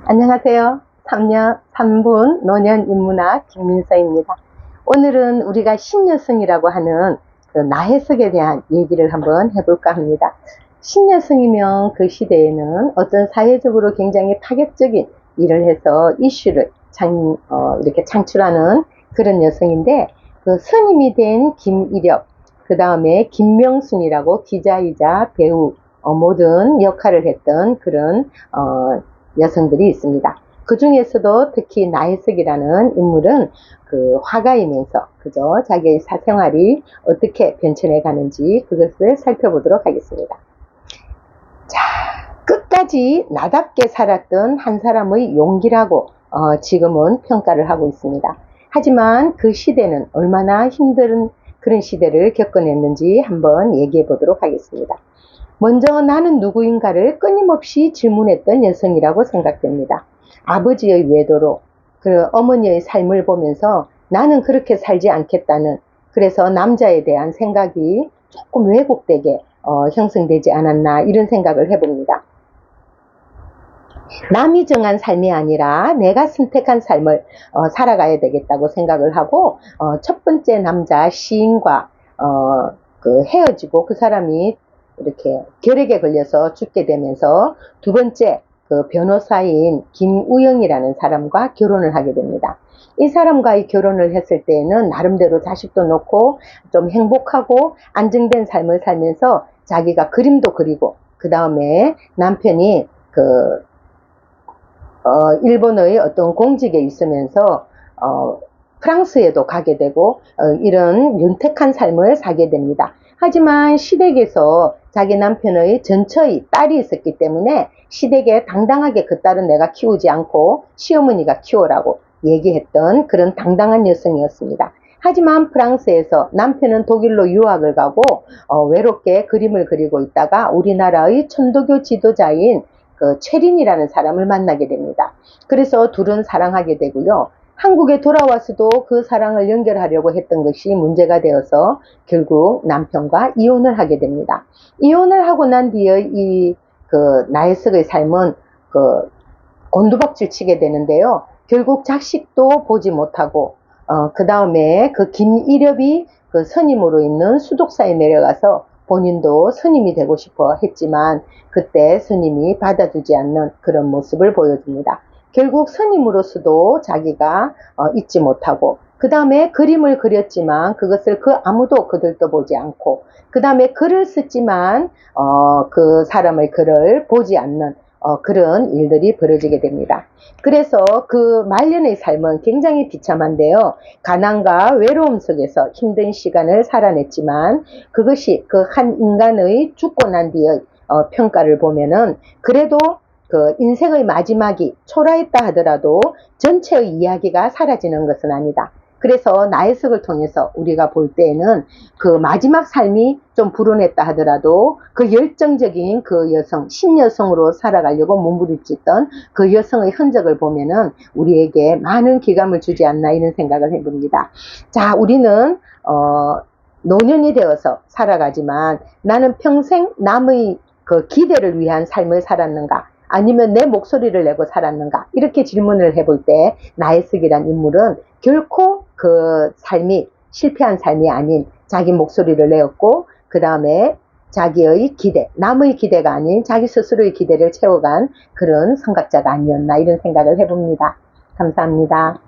안녕하세요. 3분 노년 인문학 김민서입니다. 오늘은 우리가 신여성이라고 하는 그 나혜석에 대한 얘기를 한번 해볼까 합니다. 신여성이면 그 시대에는 어떤 사회적으로 굉장히 파격적인 일을 해서 이슈를 이렇게 창출하는 그런 여성인데, 그 스님이 된 김이력, 그 다음에 김명순이라고 기자이자 배우, 모든 역할을 했던 그런 여성들이 있습니다. 그 중에서도 특히 나혜석이라는 인물은 그 화가이면서 그저 자기의 사생활이 어떻게 변천해 가는지 그것을 살펴보도록 하겠습니다. 자, 끝까지 나답게 살았던 한 사람의 용기라고 지금은 평가를 하고 있습니다. 하지만 그 시대는 얼마나 힘든 그런 시대를 겪어냈는지 한번 얘기해 보도록 하겠습니다. 먼저 나는 누구인가를 끊임없이 질문했던 여성이라고 생각됩니다. 아버지의 외도로 그 어머니의 삶을 보면서 나는 그렇게 살지 않겠다는, 그래서 남자에 대한 생각이 조금 왜곡되게 형성되지 않았나, 이런 생각을 해봅니다. 남이 정한 삶이 아니라 내가 선택한 삶을 살아가야 되겠다고 생각을 하고, 첫 번째 남자 시인과 그 헤어지고 그 사람이 이렇게 결핵에 걸려서 죽게 되면서 두 번째 그 변호사인 김우영이라는 사람과 결혼을 하게 됩니다. 이 사람과의 결혼을 했을 때에는 나름대로 자식도 놓고 좀 행복하고 안정된 삶을 살면서 자기가 그림도 그리고, 그 다음에 남편이 일본의 어떤 공직에 있으면서 프랑스에도 가게 되고 이런 윤택한 삶을 살게 됩니다. 하지만 시댁에서 자기 남편의 전처의 딸이 있었기 때문에 시댁에 당당하게 그 딸은 내가 키우지 않고 시어머니가 키워라고 얘기했던 그런 당당한 여성이었습니다. 하지만 프랑스에서 남편은 독일로 유학을 가고 외롭게 그림을 그리고 있다가 우리나라의 천도교 지도자인 그 최린이라는 사람을 만나게 됩니다. 그래서 둘은 사랑하게 되고요. 한국에 돌아와서도 그 사랑을 연결하려고 했던 것이 문제가 되어서 결국 남편과 이혼을 하게 됩니다. 이혼을 하고 난 뒤에 이 그 나혜석의 삶은 그 곤두박질 치게 되는데요. 결국 자식도 보지 못하고 그 다음에 그 김이렵이 그 선임으로 있는 수독사에 내려가서 본인도 스님이 되고 싶어 했지만 그때 스님이 받아주지 않는 그런 모습을 보여줍니다. 결국 스님으로서도 자기가 잊지 못하고, 그 다음에 그림을 그렸지만 그것을 아무도 그들도 보지 않고, 그 다음에 글을 썼지만 그 사람의 글을 보지 않는 그런 일들이 벌어지게 됩니다. 그래서 그 말년의 삶은 굉장히 비참한데요. 가난과 외로움 속에서 힘든 시간을 살아냈지만 그것이 그 한 인간의 죽고 난 뒤의 평가를 보면은 그래도 그 인생의 마지막이 초라했다 하더라도 전체의 이야기가 사라지는 것은 아니다. 그래서 나혜석을 통해서 우리가 볼 때에는 그 마지막 삶이 좀 불운했다 하더라도 그 열정적인 그 여성, 신여성으로 살아가려고 몸부림쳤던 그 여성의 흔적을 보면은 우리에게 많은 기감을 주지 않나, 이런 생각을 해봅니다. 자, 우리는 노년이 되어서 살아가지만 나는 평생 남의 그 기대를 위한 삶을 살았는가, 아니면 내 목소리를 내고 살았는가, 이렇게 질문을 해볼 때 나혜석이란 인물은 결코 그 삶이 실패한 삶이 아닌 자기 목소리를 내었고, 그 다음에 자기의 기대, 남의 기대가 아닌 자기 스스로의 기대를 채워간 그런 성각자가 아니었나, 이런 생각을 해봅니다. 감사합니다.